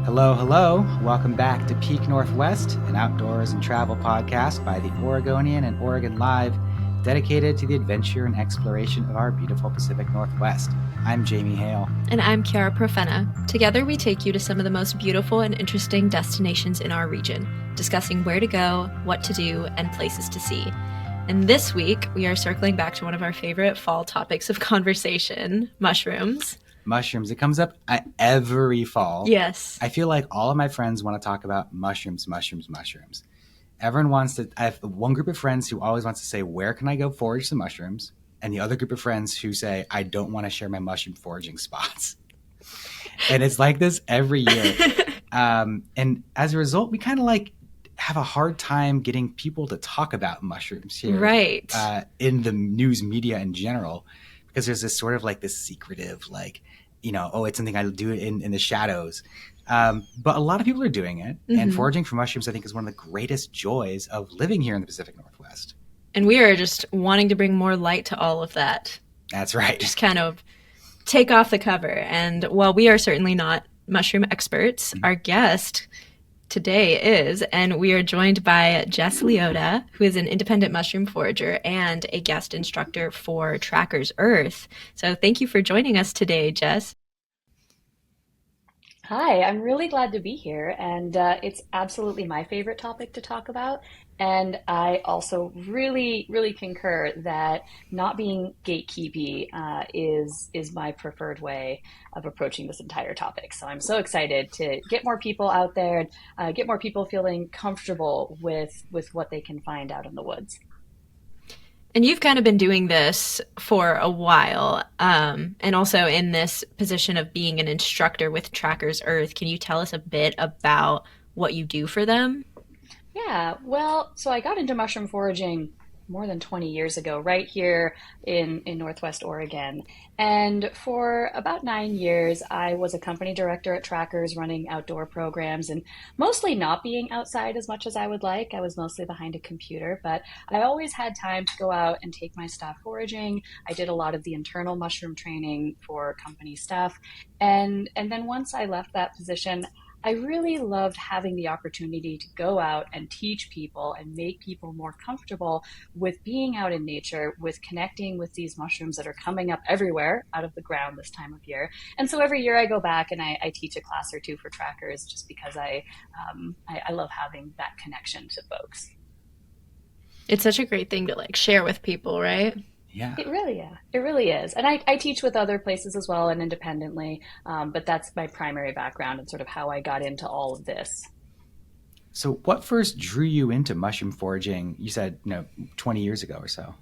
Hello, hello. Welcome back to Peak Northwest, an outdoors and travel podcast by the Oregonian and Oregon Live, dedicated to the adventure and exploration of our beautiful Pacific Northwest. I'm Jamie Hale. And I'm Chiara Profena. Together, we take you to some of the most beautiful and interesting destinations in our region, discussing where to go, what to do, and places to see. And this week, we are circling back to one of our favorite fall topics of conversation, mushrooms. Mushrooms. It comes up every fall. Yes. I feel like all of my friends want to talk about mushrooms. Everyone wants to. I have one group of friends who always wants to say, where can I go forage some mushrooms? And the other group of friends who say, I don't want to share my mushroom foraging spots. And it's like this every year. And as a result, we kind of have a hard time getting people to talk about mushrooms here. Right. In the news media in general, because there's this sort of this secretive, it's something I do in the shadows. But a lot of people are doing it. Mm-hmm. And foraging for mushrooms, I think, is one of the greatest joys of living here in the Pacific Northwest. And we are just wanting to bring more light to all of that. That's right. Just kind of take off the cover. And while we are certainly not mushroom experts, mm-hmm. our guest today is, and we are joined by Jess Liotta, who is an independent mushroom forager and a guest instructor for Trackers Earth. So thank you for joining us today, Jess. Hi, I'm really glad to be here, and it's absolutely my favorite topic to talk about. And I also really, really concur that not being gatekeepy is my preferred way of approaching this entire topic. So I'm so excited to get more people out there, get more people feeling comfortable with what they can find out in the woods. And you've kind of been doing this for a while, and also in this position of being an instructor with Trackers Earth. Can you tell us a bit about what you do for them? Yeah, well, so I got into mushroom foraging more than 20 years ago, right here in Northwest Oregon. And for about 9 years, I was a company director at Trackers running outdoor programs and mostly not being outside as much as I would like. I was mostly behind a computer, but I always had time to go out and take my staff foraging. I did a lot of the internal mushroom training for company staff. And then once I left that position, I really loved having the opportunity to go out and teach people and make people more comfortable with being out in nature, with connecting with these mushrooms that are coming up everywhere out of the ground this time of year. And so every year I go back and I teach a class or two for Trackers just because I love having that connection to folks. It's such a great thing to share with people, right? Yeah. It really is. And I teach with other places as well and independently, but that's my primary background and sort of how I got into all of this. So what first drew you into mushroom foraging? You said, 20 years ago or so.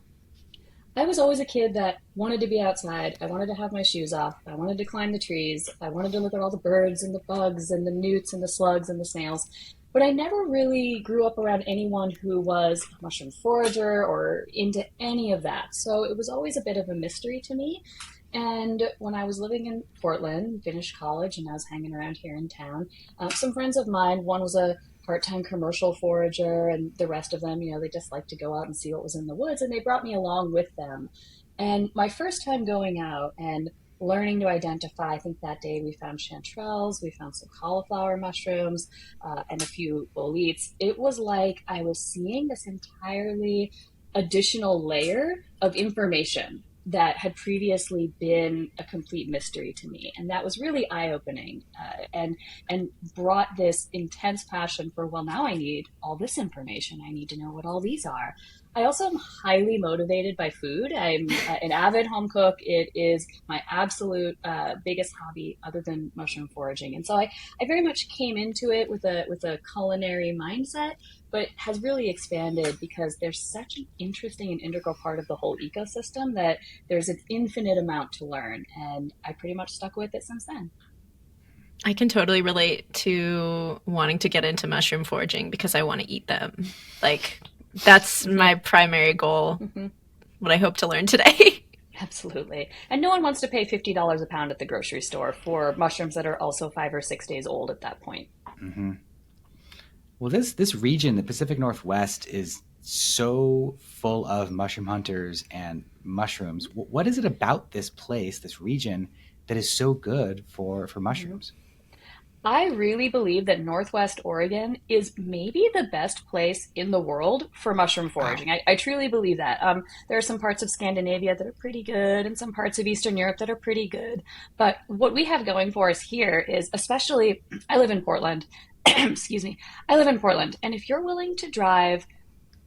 I was always a kid that wanted to be outside. I wanted to have my shoes off. I wanted to climb the trees. I wanted to look at all the birds and the bugs and the newts and the slugs and the snails. But I never really grew up around anyone who was a mushroom forager or into any of that. So it was always a bit of a mystery to me. And when I was living in Portland, finished college, and I was hanging around here in town, some friends of mine, one was a part-time commercial forager, and the rest of them, they just liked to go out and see what was in the woods, and they brought me along with them. And my first time going out and learning to identify, I think that day we found chanterelles, we found some cauliflower mushrooms, and a few boletes. It was like I was seeing this entirely additional layer of information that had previously been a complete mystery to me. And that was really eye-opening and brought this intense passion for, well, now I need all this information. I need to know what all these are. I also am highly motivated by food. I'm an avid home cook. It is my absolute biggest hobby other than mushroom foraging. And so I very much came into it with a culinary mindset, but has really expanded because there's such an interesting and integral part of the whole ecosystem that there's an infinite amount to learn. And I pretty much stuck with it since then. I can totally relate to wanting to get into mushroom foraging because I want to eat them. That's my primary goal, what I hope to learn today. Absolutely. And no one wants to pay $50 a pound at the grocery store for mushrooms that are also 5 or 6 days old at that point. Mm-hmm. Well, this region, the Pacific Northwest, is so full of mushroom hunters and mushrooms. What is it about this place, this region, that is so good for mushrooms? I really believe that Northwest Oregon is maybe the best place in the world for mushroom Wow. foraging. I truly believe that. There are some parts of Scandinavia that are pretty good and some parts of Eastern Europe that are pretty good. But what we have going for us here is, especially, I live in Portland. Excuse me. I live in Portland. And if you're willing to drive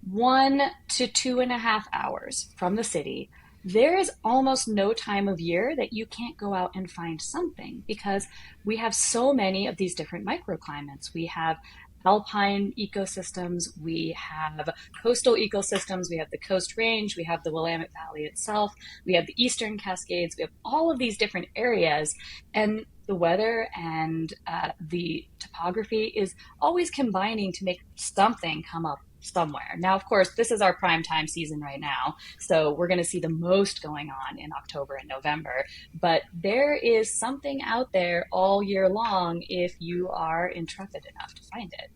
1 to 2.5 hours from the city, there is almost no time of year that you can't go out and find something because we have so many of these different microclimates. We have alpine ecosystems, we have coastal ecosystems, we have the Coast Range, we have the Willamette Valley itself, we have the Eastern Cascades, we have all of these different areas. And the weather and the topography is always combining to make something come up somewhere. Now, of course, this is our prime time season right now, so we're going to see the most going on in October and November. But there is something out there all year long if you are intrepid enough to find it.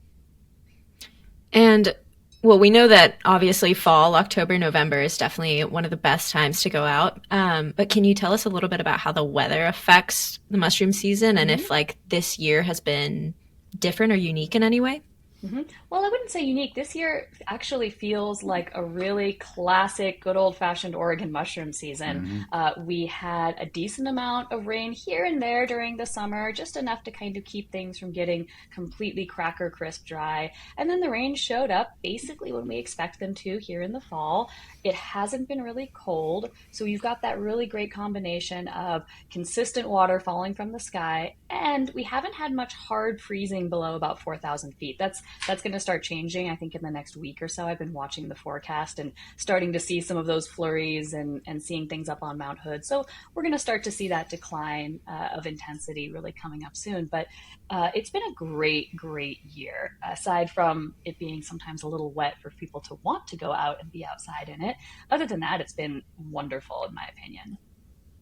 And well, we know that obviously fall, October, November is definitely one of the best times to go out. But can you tell us a little bit about how the weather affects the mushroom season and Mm-hmm. if like this year has been different or unique in any way? Hmm. Well, I wouldn't say unique. This year actually feels like a really classic, good old-fashioned Oregon mushroom season. Hmm. We had a decent amount of rain here and there during the summer, just enough to kind of keep things from getting completely cracker crisp dry. And then the rain showed up basically when we expect them to here in the fall. It hasn't been really cold, so you've got that really great combination of consistent water falling from the sky, and we haven't had much hard freezing below about 4,000 feet. That's going to start changing, I think, in the next week or so. I've been watching the forecast and starting to see some of those flurries and seeing things up on Mount Hood. So we're going to start to see that decline of intensity really coming up soon. But it's been a great, great year. Aside from it being sometimes a little wet for people to want to go out and be outside in it, other than that, it's been wonderful, in my opinion.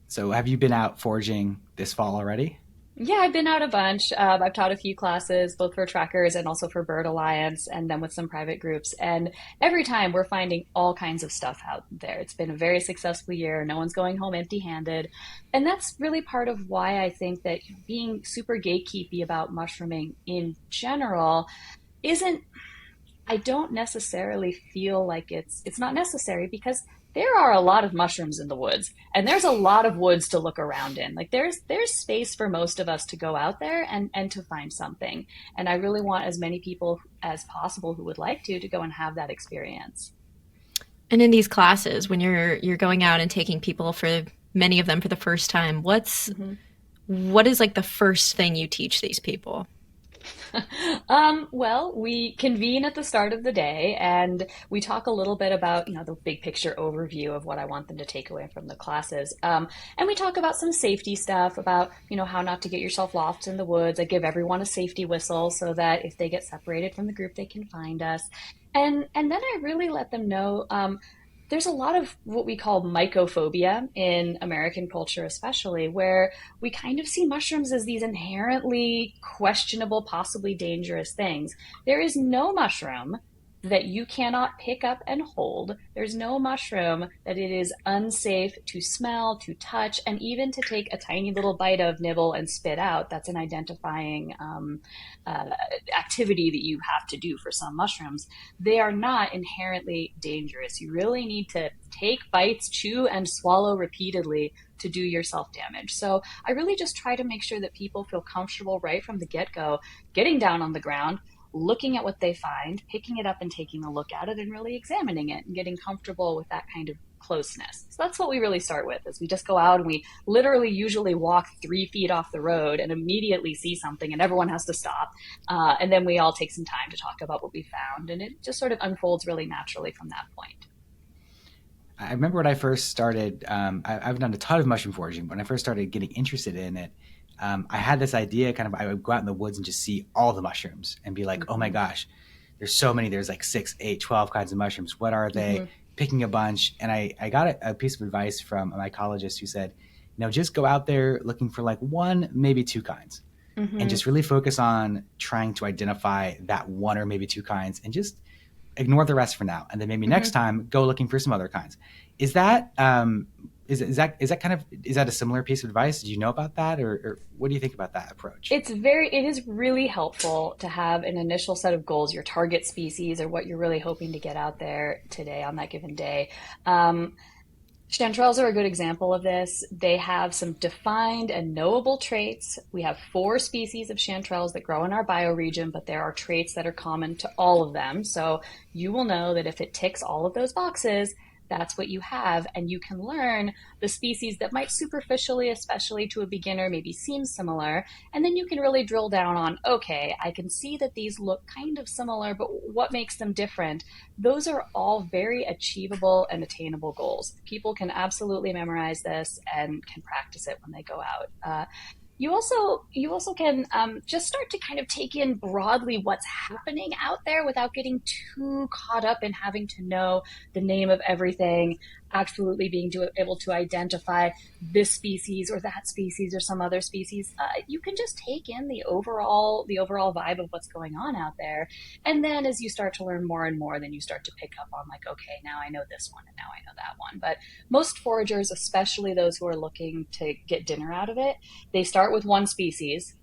So have you been out foraging this fall already? Yeah, I've been out a bunch. I've taught a few classes, both for trackers and also for Bird Alliance, and then with some private groups. And every time we're finding all kinds of stuff out there. It's been a very successful year. No one's going home empty-handed. And that's really part of why I think that being super gatekeepy about mushrooming in general isn't, I don't necessarily feel like it's not necessary because there are a lot of mushrooms in the woods and there's a lot of woods to look around in. Like there's space for most of us to go out there and to find something. And I really want as many people as possible who would like to go and have that experience. And in these classes, when you're going out and taking people for many of them for the first time, Mm-hmm. what is like the first thing you teach these people? Well, we convene at the start of the day and we talk a little bit about, the big picture overview of what I want them to take away from the classes. And we talk about some safety stuff about, how not to get yourself lost in the woods. I give everyone a safety whistle so that if they get separated from the group, they can find us. And then I really let them know there's a lot of what we call mycophobia in American culture, especially, where we kind of see mushrooms as these inherently questionable, possibly dangerous things. There is no mushroom that you cannot pick up and hold. There's no mushroom that it is unsafe to smell, to touch, and even to take a tiny little bite of, nibble, and spit out. That's an identifying uh, activity that you have to do for some mushrooms. They are not inherently dangerous. You really need to take bites, chew, and swallow repeatedly to do yourself damage. So I really just try to make sure that people feel comfortable right from the get go, getting down on the ground, looking at what they find, picking it up and taking a look at it and really examining it and getting comfortable with that kind of closeness. So that's what we really start with is we just go out and we literally usually walk 3 feet off the road and immediately see something and everyone has to stop. And then we all take some time to talk about what we found and it just sort of unfolds really naturally from that point. I remember when I first started, I've done a ton of mushroom foraging. When I first started getting interested in it, I had this idea kind of, I would go out in the woods and just see all the mushrooms and be like, oh my Mm-hmm. gosh, there's so many. There's like 6, 8, 12 kinds of mushrooms. What are they? Mm-hmm. Picking a bunch. And I got a piece of advice from a mycologist who said, just go out there looking for like one, maybe two kinds and Mm-hmm. just really focus on trying to identify that one or maybe two kinds and just ignore the rest for now. And then maybe Mm-hmm. next time go looking for some other kinds. Is that Is that a similar piece of advice? Did you know about that, or what do you think about that approach? It is really helpful to have an initial set of goals, your target species, or what you're really hoping to get out there today on that given day. Um, Chanterelles are a good example of this. They have some defined and knowable traits. We have 4 species of chanterelles that grow in our bioregion, but there are traits that are common to all of them. So you will know that if it ticks all of those boxes, that's what you have. And you can learn the species that might superficially, especially to a beginner, maybe seem similar. And then you can really drill down on, okay, I can see that these look kind of similar, but what makes them different? Those are all very achievable and attainable goals. People can absolutely memorize this and can practice it when they go out. You also can just start to kind of take in broadly what's happening out there without getting too caught up in having to know the name of everything, absolutely being able to identify this species or that species or some other species. You can just take in the overall vibe of what's going on out there, and then as you start to learn more and more, then you start to pick up on, like, okay, now I know this one and now I know that one. But most foragers, especially those who are looking to get dinner out of it, they start with one species,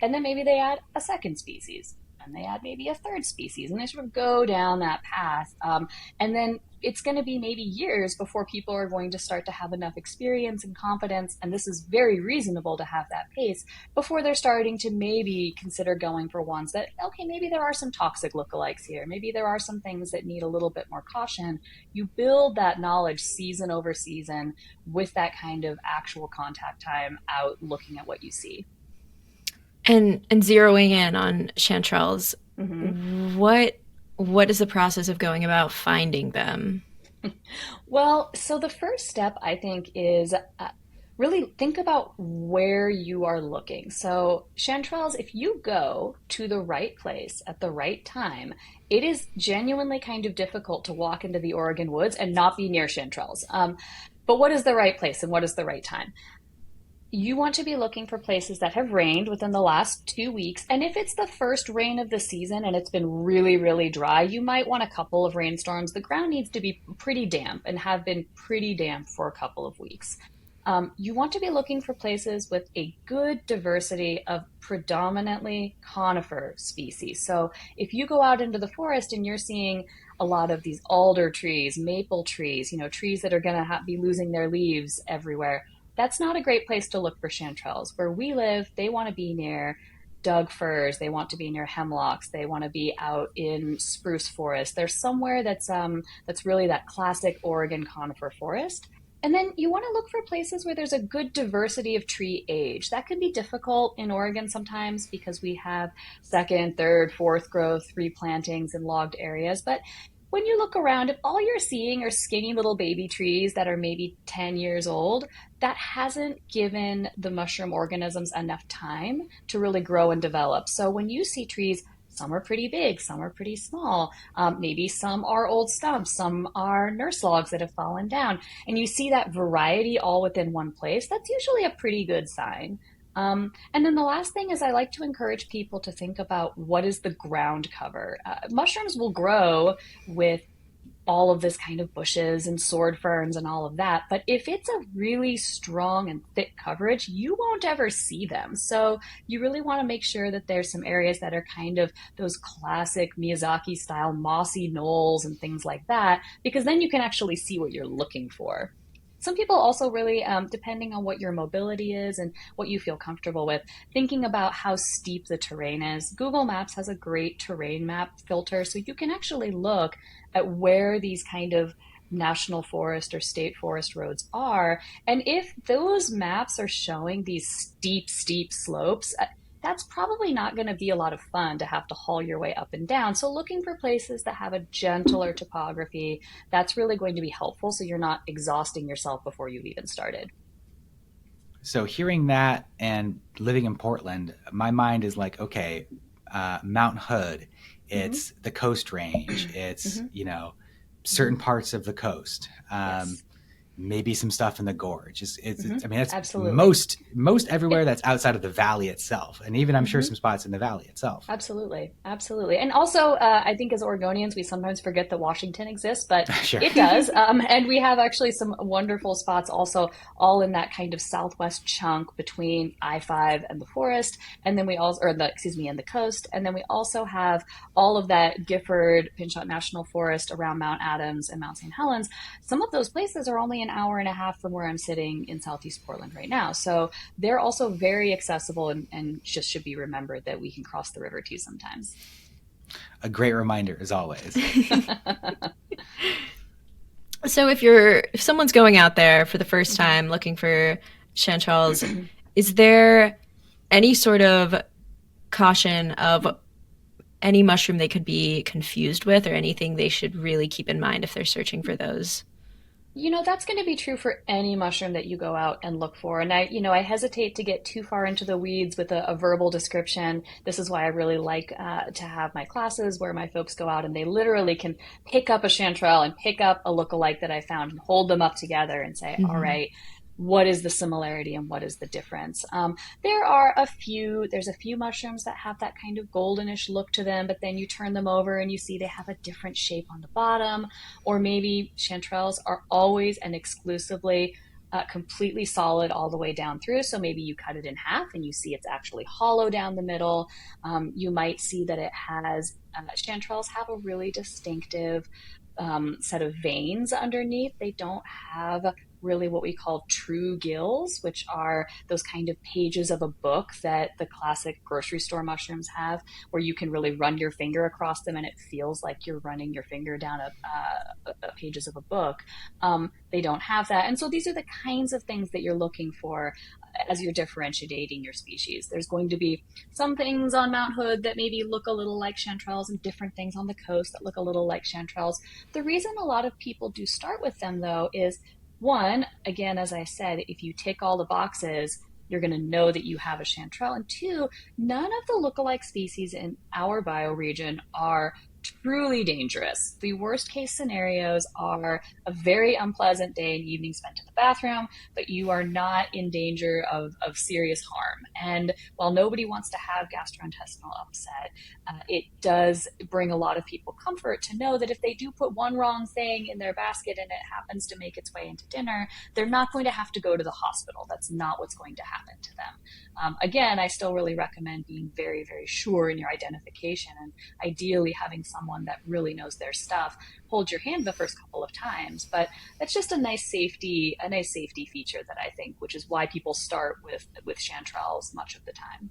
and then maybe they add a second species, and they add maybe a third species, and they sort of go down that path. And then it's going to be maybe years before people are going to start to have enough experience and confidence, and this is very reasonable to have that pace, before they're starting to maybe consider going for ones that, okay, maybe there are some toxic lookalikes here, maybe there are some things that need a little bit more caution. You build that knowledge season over season with that kind of actual contact time out looking at what you see. And zeroing in on chanterelles, Mm-hmm. what what is the process of going about finding them? Well, so the first step, I think, is really think about where you are looking. So, chanterelles, if you go to the right place at the right time, it is genuinely kind of difficult to walk into the Oregon woods and not be near chanterelles. But what is the right place and what is the right time? You want to be looking for places that have rained within the last 2 weeks. And if it's the first rain of the season and it's been really, really dry, you might want a couple of rainstorms. The ground needs to be pretty damp and have been pretty damp for a couple of weeks. You want to be looking for places with a good diversity of predominantly conifer species. So if you go out into the forest and you're seeing a lot of these alder trees, maple trees, trees that are going to be losing their leaves everywhere, that's not a great place to look for chanterelles. Where we live, they want to be near Doug firs, they want to be near hemlocks, they want to be out in spruce forest. There's somewhere that's really that classic Oregon conifer forest. And then you want to look for places where there's a good diversity of tree age. That can be difficult in Oregon sometimes because we have second, third, fourth growth replantings in logged areas. But when you look around, if all you're seeing are skinny little baby trees that are maybe 10 years old, that hasn't given the mushroom organisms enough time to really grow and develop. So when you see trees, some are pretty big, some are pretty small, maybe some are old stumps, some are nurse logs that have fallen down, and you see that variety all within one place, that's usually a pretty good sign. And then the last thing is I like to encourage people to think about what is the ground cover. Mushrooms will grow with all of this kind of bushes and sword ferns and all of that. But if it's a really strong and thick coverage, you won't ever see them. So you really want to make sure that there's some areas that are kind of those classic Miyazaki style mossy knolls and things like that, because then you can actually see what you're looking for. Some people also really, depending on what your mobility is and what you feel comfortable with, thinking about how steep the terrain is. Google Maps has a great terrain map filter, so you can actually look at where these kind of national forest or state forest roads are. And if those maps are showing these steep, steep slopes, that's probably not going to be a lot of fun to have to haul your way up and down. So looking for places that have a gentler topography, that's really going to be helpful so you're not exhausting yourself before you've even started. So hearing that and living in Portland, my mind is like, okay, Mount Hood, Mm-hmm. it's the Coast Range, it's Mm-hmm. certain Mm-hmm. parts of the coast. Yes. maybe some stuff in the gorge. I mean, that's Absolutely. most everywhere that's outside of the valley itself, and even I'm sure Hmm. some spots in the valley itself. Absolutely, absolutely. And also, I think as Oregonians, we sometimes forget that Washington exists, but Sure. it does. And we have actually some wonderful spots also, all in that kind of southwest chunk between I-5 and the forest. And then we also, or the, excuse me, and the coast. And then we also have all of that Gifford Pinchot National Forest around Mount Adams and Mount St. Helens. Some of those places are only an hour and a half from where I'm sitting in Southeast Portland right now. So they're also very accessible, and just should be remembered that we can cross the river too sometimes. A great reminder, as always. So if someone's going out there for the first time looking for chanterelles, is there any sort of caution of any mushroom they could be confused with, or anything they should really keep in mind if they're searching for those? That's going to be true for any mushroom that you go out and look for. And I hesitate to get too far into the weeds with a verbal description. This is why I really like to have my classes where my folks go out and they literally can pick up a chanterelle and pick up a lookalike that I found and hold them up together and say, all Mm-hmm. right, what is the similarity and what is the difference? There's a few mushrooms that have that kind of goldenish look to them, but then you turn them over and you see they have a different shape on the bottom. Or maybe chanterelles are always and exclusively completely solid all the way down through. So maybe you cut it in half and you see it's actually hollow down the middle. You might see that it has, chanterelles have a really distinctive set of veins underneath. They don't have really what we call true gills, which are those kind of pages of a book that the classic grocery store mushrooms have, where you can really run your finger across them and it feels like you're running your finger down pages of a book. They don't have that. And so these are the kinds of things that you're looking for as you're differentiating your species. There's going to be some things on Mount Hood that maybe look a little like chanterelles, and different things on the coast that look a little like chanterelles. The reason a lot of people do start with them, though, is one, again, as I said, if you tick all the boxes, you're going to know that you have a chanterelle. And two, none of the lookalike species in our bioregion are truly dangerous. The worst case scenarios are a very unpleasant day and evening spent in the bathroom, but you are not in danger of serious harm. And while nobody wants to have gastrointestinal upset, it does bring a lot of people comfort to know that if they do put one wrong thing in their basket and it happens to make its way into dinner, they're not going to have to go to the hospital. That's not what's going to happen to them. Again, I still really recommend being very, very sure in your identification, and ideally having someone that really knows their stuff hold your hand the first couple of times. But that's just a nice safety feature that I think, which is why people start with chanterelles much of the time.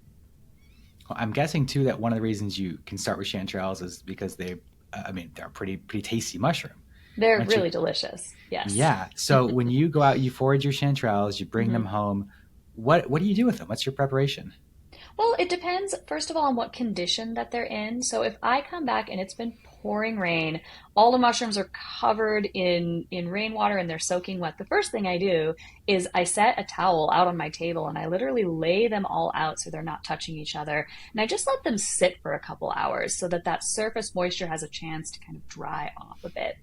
Well, I'm guessing too that one of the reasons you can start with chanterelles is because I mean, they're a pretty tasty mushroom. They're Once you, really delicious. Yes. yeah. So when you go out, you forage your chanterelles, you bring them Mm-hmm. home. What do you do with them? What's your preparation? Well, it depends, first of all, on what condition that they're in. So if I come back and it's been pouring rain, all the mushrooms are covered in rainwater and they're soaking wet, the first thing I do is I set a towel out on my table and I literally lay them all out so they're not touching each other. And I just let them sit for a couple hours so that that surface moisture has a chance to kind of dry off a bit.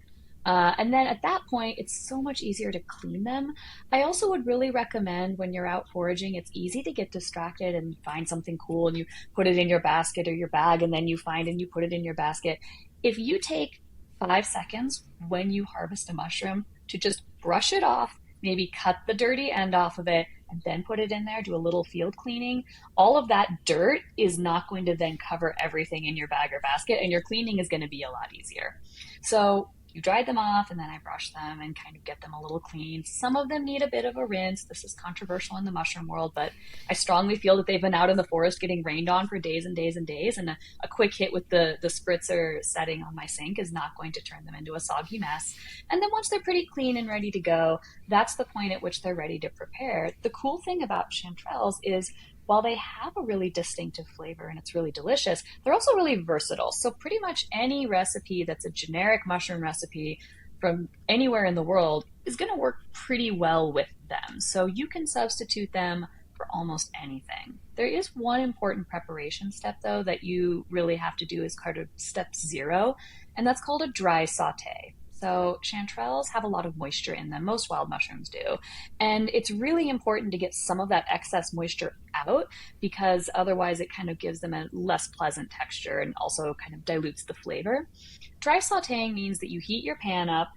And then at that point, it's so much easier to clean them. I also would really recommend when you're out foraging, it's easy to get distracted and find something cool and you put it in your basket or your bag, and then you find and you put it in your basket. If you take 5 seconds when you harvest a mushroom to just brush it off, maybe cut the dirty end off of it, and then put it in there, do a little field cleaning, all of that dirt is not going to then cover everything in your bag or basket, and your cleaning is going to be a lot easier. So you dry them off and then I brush them and kind of get them a little clean. Some of them need a bit of a rinse. This is controversial in the mushroom world, but I strongly feel that they've been out in the forest getting rained on for days and days and days. And a quick hit with the spritzer setting on my sink is not going to turn them into a soggy mess. And then once they're pretty clean and ready to go, that's the point at which they're ready to prepare. The cool thing about chanterelles is while they have a really distinctive flavor and it's really delicious, they're also really versatile. So pretty much any recipe that's a generic mushroom recipe from anywhere in the world is going to work pretty well with them. So you can substitute them for almost anything. There is one important preparation step though that you really have to do as part of step zero, and that's called a dry saute. So chanterelles have a lot of moisture in them. Most wild mushrooms do. And it's really important to get some of that excess moisture out because otherwise it kind of gives them a less pleasant texture and also kind of dilutes the flavor. Dry sauteing means that you heat your pan up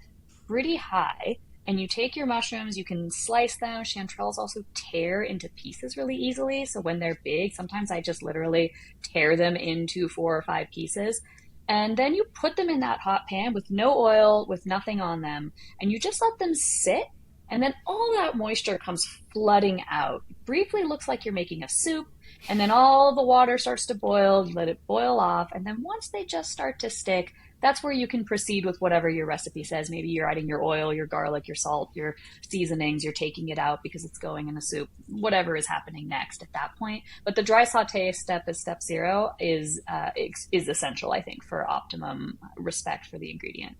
pretty high and you take your mushrooms, you can slice them. Chanterelles also tear into pieces really easily. So when they're big, sometimes I just literally tear them into 4 or 5 pieces. And then you put them in that hot pan with no oil, with nothing on them, and you just let them sit. And then all that moisture comes flooding out. It briefly looks like you're making a soup, and then all the water starts to boil. You let it boil off, and then once they just start to stick, that's where you can proceed with whatever your recipe says. Maybe you're adding your oil, your garlic, your salt, your seasonings, you're taking it out because it's going in a soup, whatever is happening next at that point. But the dry saute step is step zero is essential, I think, for optimum respect for the ingredient.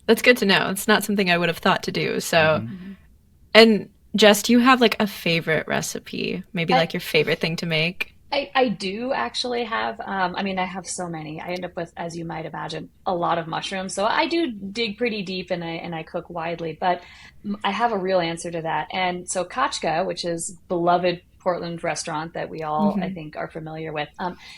That's good to know. It's not something I would have thought to do. So, Mm-hmm. and Jess, do you have like a favorite recipe? Maybe I, like your favorite thing to make? I do actually have, I mean, I have so many. I end up with, as you might imagine, a lot of mushrooms. So I do dig pretty deep and I cook widely, but I have a real answer to that. And so Kachka, which is beloved Portland restaurant that we all, I Hmm. think, are familiar with,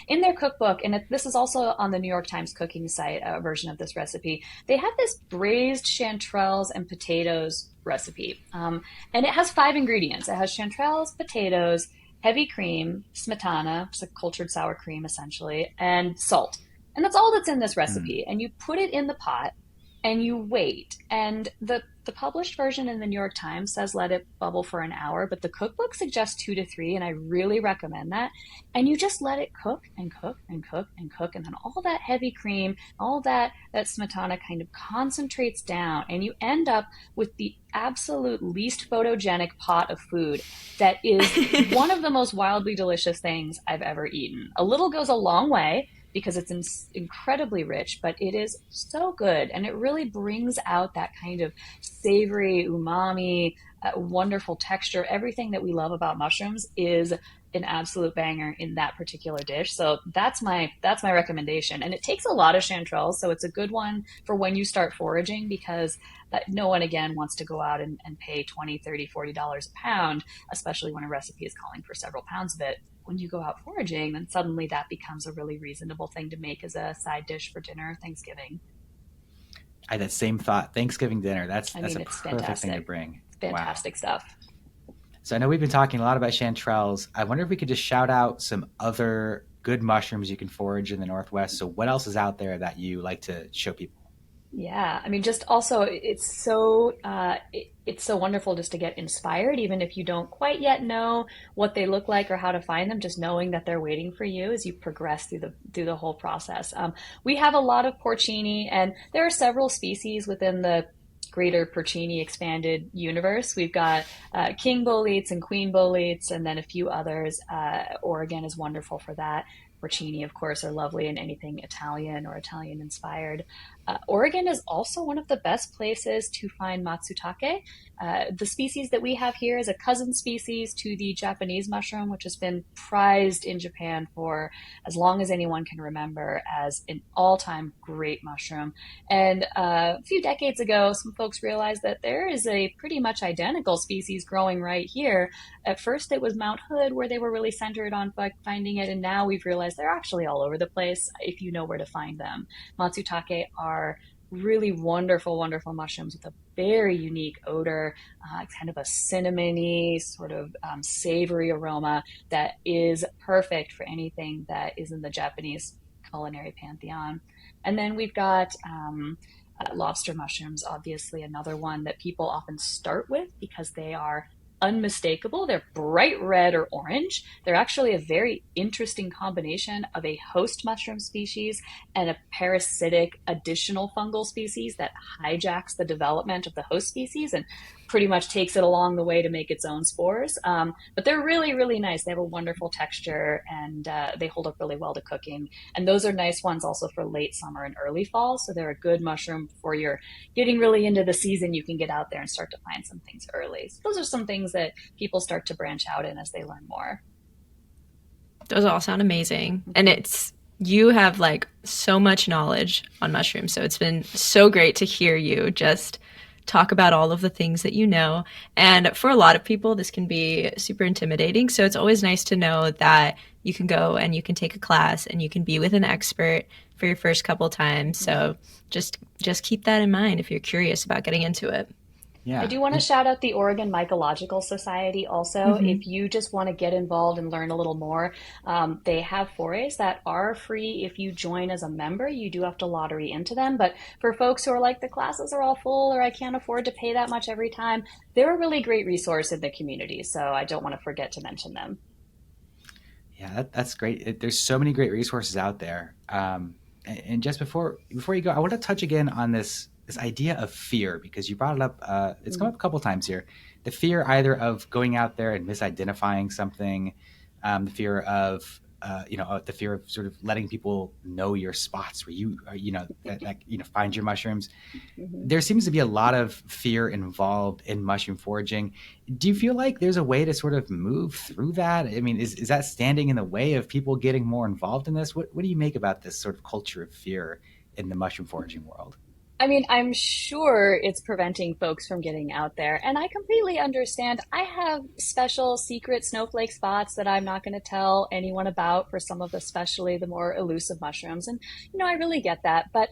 in their cookbook, and this is also on the New York Times cooking site, a version of this recipe, they have this braised chanterelles and potatoes recipe. And it has 5 ingredients. It has chanterelles, potatoes, heavy cream, smetana, it's a cultured sour cream essentially, and salt. And that's all that's in this Mm. recipe. And you put it in the pot and you wait. And the published version in the New York Times says let it bubble for an hour, but the cookbook suggests 2 to 3, and I really recommend that. And you just let it cook and cook and cook and cook, and then all that heavy cream, all that smetana kind of concentrates down, and you end up with the absolute least photogenic pot of food that is one of the most wildly delicious things I've ever eaten. A little goes a long way because it's incredibly rich, but it is so good. And it really brings out that kind of savory, umami, wonderful texture. Everything that we love about mushrooms is an absolute banger in that particular dish. So that's my recommendation. And it takes a lot of chanterelles, so it's a good one for when you start foraging because no one again wants to go out and pay 20, 30, $40 a pound, especially when a recipe is calling for several pounds of it. When you go out foraging, then suddenly that becomes a really reasonable thing to make as a side dish for dinner or Thanksgiving. I had that same thought. Thanksgiving dinner. I That's mean, a it's perfect thing to fantastic. bring. It's Wow. fantastic stuff. So I know we've been talking a lot about chanterelles. I wonder if we could just shout out some other good mushrooms you can forage in the Northwest. So what else is out there that you like to show people? Yeah, I mean, just also, it's so wonderful just to get inspired, even if you don't quite yet know what they look like or how to find them. Just knowing that they're waiting for you as you progress through the whole process. We have a lot of porcini, and there are several species within the greater porcini expanded universe. We've got king boletes and queen boletes, and then a few others. Oregon is wonderful for that. Porcini, of course, are lovely in anything Italian or Italian inspired. Oregon is also one of the best places to find matsutake. The species that we have here is a cousin species to the Japanese mushroom, which has been prized in Japan for as long as anyone can remember as an all time great mushroom. And a few decades ago, some folks realized that there is a pretty much identical species growing right here. At first, it was Mount Hood, where they were really centered on finding it, and now we've realized they're actually all over the place if you know where to find them. Matsutake are really wonderful, wonderful mushrooms with a very unique odor, kind of a cinnamony, sort of savory aroma that is perfect for anything that is in the Japanese culinary pantheon. And then we've got lobster mushrooms, obviously, another one that people often start with because they are unmistakable. They're bright red or orange. They're actually a very interesting combination of a host mushroom species and a parasitic additional fungal species that hijacks the development of the host species and pretty much takes it along the way to make its own spores. But they're really, really nice. They have a wonderful texture and they hold up really well to cooking. And those are nice ones also for late summer and early fall. So they're a good mushroom before you're getting really into the season. You can get out there and start to find some things early. So those are some things that people start to branch out in as they learn more. Those all sound amazing. And it's You have like so much knowledge on mushrooms. So it's been so great to hear you just talk about all of the things that you know. And for a lot of people, this can be super intimidating. So it's always nice to know that you can go and you can take a class and you can be with an expert for your first couple times. So just keep that in mind if you're curious about getting into it. I Yeah. do want to shout out the Oregon Mycological Society also. Mm-hmm. If you just want to get involved and learn a little more, they have forays that are free if you join as a member. You do have to lottery into them. But for folks who are like, the classes are all full or I can't afford to pay that much every time, they're a really great resource in the community. So I don't want to forget to mention them. Yeah, that's great. There's so many great resources out there. And just before you go, I want to touch again on this idea of fear because you brought it up. It's come up a couple times here. The fear either of going out there and misidentifying something, the fear of the fear of sort of letting people know your spots where you are, that find your mushrooms. Mhm. There seems to be a lot of fear involved in mushroom foraging. Do you feel like there's a way to sort of move through that? I mean, is that standing in the way of people getting more involved in this? What do you make about this sort of culture of fear in the mushroom foraging world? I mean, I'm sure it's preventing folks from getting out there. And I completely understand. I have special secret snowflake spots that I'm not going to tell anyone about for some of, especially the more elusive mushrooms. And, I really get that. But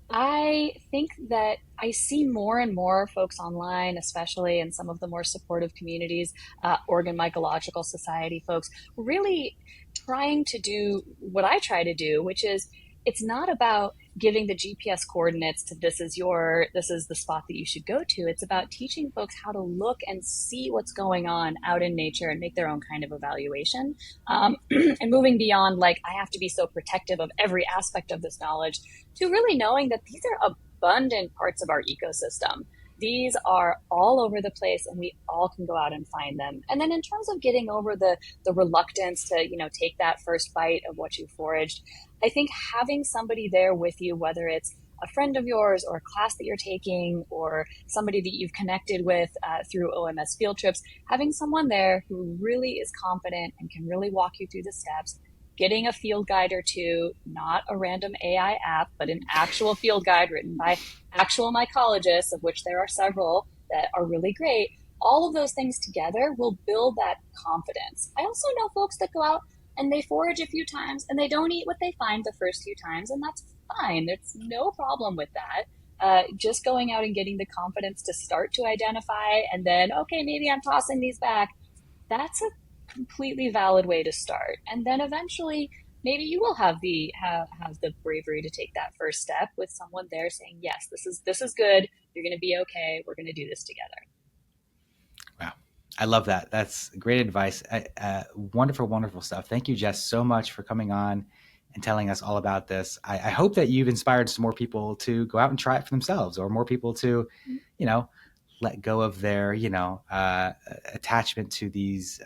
I think that I see more and more folks online, especially in some of the more supportive communities, Oregon Mycological Society folks, really trying to do what I try to do, which is it's not about giving the GPS coordinates to this is the spot that you should go to. It's about teaching folks how to look and see what's going on out in nature and make their own kind of evaluation. And moving beyond like I have to be so protective of every aspect of this knowledge to really knowing that these are abundant parts of our ecosystem. These are all over the place and we all can go out and find them. And then in terms of getting over the reluctance to, take that first bite of what you foraged, I think having somebody there with you, whether it's a friend of yours or a class that you're taking or somebody that you've connected with through OMS field trips, having someone there who really is confident and can really walk you through the steps, getting a field guide or two, not a random AI app, but an actual field guide written by actual mycologists, of which there are several that are really great. All of those things together will build that confidence. I also know folks that go out and they forage a few times and they don't eat what they find the first few times, and that's fine. There's no problem with that. Just going out and getting the confidence to start to identify and then, okay, maybe I'm tossing these back. That's a completely valid way to start. And then eventually, maybe you will have the bravery to take that first step with someone there saying, yes, this is good. You're going to be okay. We're going to do this together. Wow. I love that. That's great advice. Wonderful, wonderful stuff. Thank you, Jess, so much for coming on and telling us all about this. I hope that you've inspired some more people to go out and try it for themselves, or more people to, let go of their, attachment to these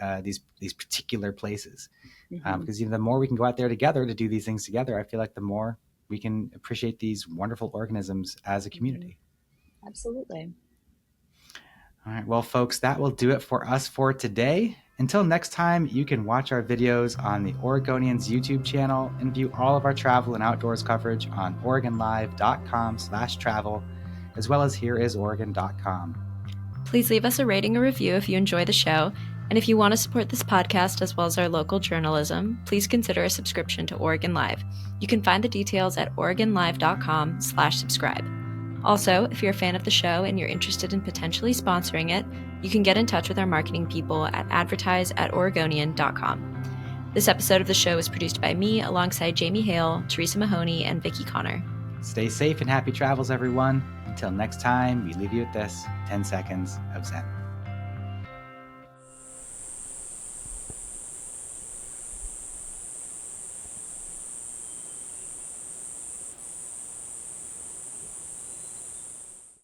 particular places. Mm-hmm. Because the more we can go out there together to do these things together, I feel like the more we can appreciate these wonderful organisms as a community. Absolutely. All right. Well, folks, that will do it for us for today. Until next time, you can watch our videos on the Oregonians YouTube channel and view all of our travel and outdoors coverage on OregonLive.com/travel, as well as HereIsOregon.com. Please leave us a rating or review if you enjoy the show. And if you want to support this podcast as well as our local journalism, please consider a subscription to Oregon Live. You can find the details at OregonLive.com/subscribe. Also, if you're a fan of the show and you're interested in potentially sponsoring it, you can get in touch with our marketing people at advertise@oregonian.com. This episode of the show is produced by me alongside Jamie Hale, Teresa Mahoney, and Vicky Connor. Stay safe and happy travels, everyone. Until next time, we leave you with this 10 seconds of Zen.